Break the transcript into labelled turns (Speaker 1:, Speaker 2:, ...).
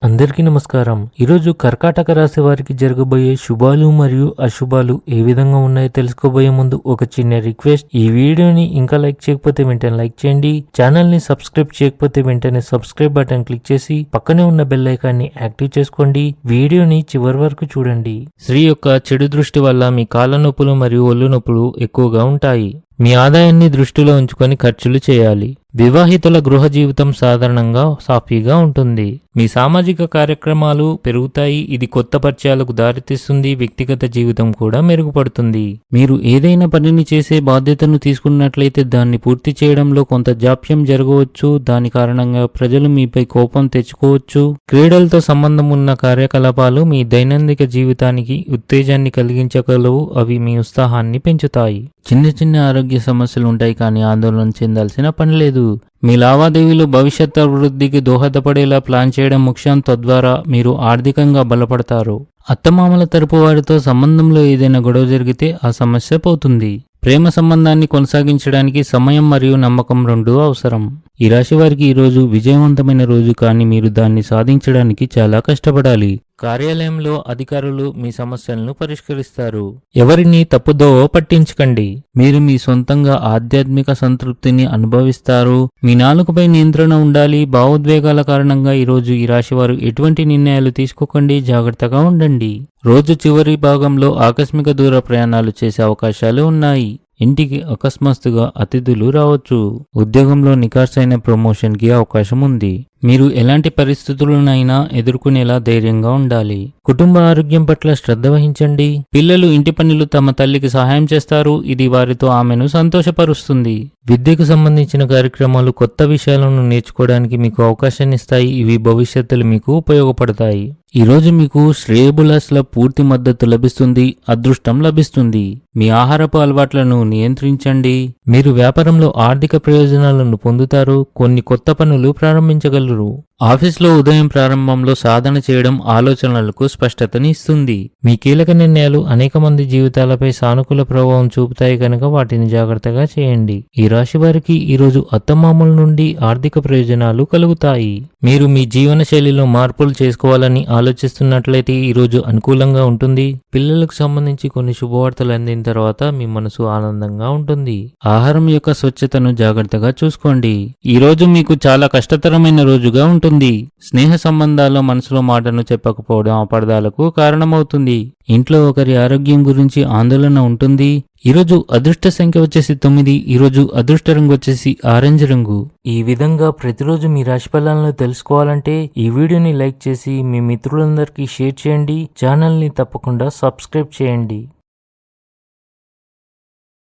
Speaker 1: అందరికీ నమస్కారం. ఈరోజు కర్కాటక రాశి వారికి జరగబోయే శుభాలు మరియు అశుభాలు ఏ విధంగా ఉన్నాయో తెలుసుకోబోయే ముందు ఒక చిన్న రిక్వెస్ట్. ఈ వీడియోని ఇంకా లైక్ చేయకపోతే వెంటనే లైక్ చేయండి. ఛానల్ ని సబ్స్క్రైబ్ చేయకపోతే వెంటనే సబ్స్క్రైబ్ బటన్ క్లిక్ చేసి పక్కనే ఉన్న బెల్ ఐకాన్ ని యాక్టివ్ చేసుకోండి. వీడియోని చివరి వరకు చూడండి. స్త్రీ యొక్క చెడు దృష్టి వల్ల మీ కాళ్ళ నొప్పులు మరియు ఒళ్ళు నొప్పులు ఎక్కువగా ఉంటాయి. మీ ఆదాయాన్ని దృష్టిలో ఉంచుకొని ఖర్చులు చేయాలి. వివాహితుల గృహ జీవితం సాధారణంగా సాఫీగా ఉంటుంది. మీ సామాజిక కార్యక్రమాలు పెరుగుతాయి. ఇది కొత్త పరిచయాలకు దారితీస్తుంది. వ్యక్తిగత జీవితం కూడా మెరుగుపడుతుంది. మీరు ఏదైనా పనిని చేసే బాధ్యతను తీసుకున్నట్లయితే దాన్ని పూర్తి చేయడంలో కొంత జాప్యం జరగవచ్చు. దాని కారణంగా ప్రజలు మీపై కోపం తెచ్చుకోవచ్చు. క్రీడలతో సంబంధం ఉన్న కార్యకలాపాలు మీ దైనందిక జీవితానికి ఉత్తేజాన్ని కలిగించగలవు. అవి మీ ఉత్సాహాన్ని పెంచుతాయి. చిన్న చిన్న ఆరోగ్య సమస్యలు ఉంటాయి, కానీ ఆందోళన చెందాల్సిన పని లేదు. మీ లావాదేవీలు భవిష్యత్ అభివృద్ధికి దోహదపడేలా ప్లాన్ చేయడం ముఖ్యం. తద్వారా మీరు ఆర్థికంగా బలపడతారు. అత్తమామల తరపు వారితో సంబంధంలో ఏదైనా గొడవ జరిగితే ఆ సమస్య పోతుంది. ప్రేమ సంబంధాన్ని కొనసాగించడానికి సమయం మరియు నమ్మకం రెండూ అవసరం. ఈ రాశి వారికి ఈరోజు విజయవంతమైన రోజు, కానీ మీరు దాన్ని సాధించడానికి చాలా కష్టపడాలి. కార్యాలయంలో అధికారులు మీ సమస్యలను పరిష్కరిస్తారు. ఎవరిని తప్పుదోవ పట్టించకండి. మీరు మీ సొంతంగా ఆధ్యాత్మిక సంతృప్తిని అనుభవిస్తారు. మీ నాలుకపై నియంత్రణ ఉండాలి. భావోద్వేగాల కారణంగా ఈరోజు ఈ రాశివారు ఎటువంటి నిర్ణయాలు తీసుకోకండి. జాగ్రత్తగా ఉండండి. రోజు చివరి భాగంలో ఆకస్మిక దూర ప్రయాణాలు చేసే అవకాశాలు ఉన్నాయి. ఇంటికి అకస్మాత్తుగా అతిథులు రావచ్చు. ఉద్యోగంలో నికార్సైన ప్రమోషన్కి అవకాశం ఉంది. మీరు ఎలాంటి పరిస్థితులనైనా ఎదుర్కొనేలా ధైర్యంగా ఉండాలి. కుటుంబ ఆరోగ్యం పట్ల శ్రద్ధ వహించండి. పిల్లలు ఇంటి పనులు తమ తల్లికి సహాయం చేస్తారు. ఇది వారితో ఆమెను సంతోషపరుస్తుంది. విద్యకు సంబంధించిన కార్యక్రమాలు కొత్త విషయాలను నేర్చుకోవడానికి మీకు అవకాశాన్ని ఇస్తాయి. ఇవి భవిష్యత్తులో మీకు ఉపయోగపడతాయి. ఈరోజు మీకు శ్రేయబులాస్ల పూర్తి మద్దతు లభిస్తుంది. అదృష్టం లభిస్తుంది. మీ ఆహారపు అలవాట్లను నియంత్రించండి. మీరు వ్యాపారంలో ఆర్థిక ప్రయోజనాలను పొందుతారు. కొన్ని కొత్త పనులు ప్రారంభించగలరు. ఆఫీస్లో ఉదయం ప్రారంభంలో సాధన చేయడం ఆలోచనలకు స్పష్టతని ఇస్తుంది. మీ కీలక నిర్ణయాలు అనేక మంది జీవితాలపై సానుకూల ప్రభావం చూపుతాయి కనుక వాటిని జాగ్రత్తగా చేయండి. ఈ రాశి వారికి ఈరోజు అత్తమామల నుండి ఆర్థిక ప్రయోజనాలు కలుగుతాయి. మీరు మీ జీవన శైలిలో మార్పులు చేసుకోవాలని ఆలోచిస్తున్నట్లయితే ఈరోజు అనుకూలంగా ఉంటుంది. పిల్లలకు సంబంధించి కొన్ని శుభవార్తలు అందిన తర్వాత మీ మనసు ఆనందంగా ఉంటుంది. ఆహారం యొక్క స్వచ్ఛతను జాగ్రత్తగా చూసుకోండి. ఈ రోజు మీకు చాలా కష్టతరమైన రోజుగా ఉంటుంది. స్నేహ సంబంధాల్లో మనసులో మాటను చెప్పకపోవడం అపార్థాలకు కారణమవుతుంది. ఇంట్లో ఒకరి ఆరోగ్యం గురించి ఆందోళన ఉంటుంది. ఈరోజు అదృష్ట సంఖ్య వచ్చేసి 9. ఈరోజు అదృష్ట రంగు వచ్చేసి ఆరెంజ్ రంగు. ఈ విధంగా ప్రతిరోజు మీ రాశి ఫలాలను తెలుసుకోవాలంటే ఈ వీడియోని లైక్ చేసి మీ మిత్రులందరికీ షేర్ చేయండి. ఛానల్ ని తప్పకుండా సబ్స్క్రైబ్ చేయండి.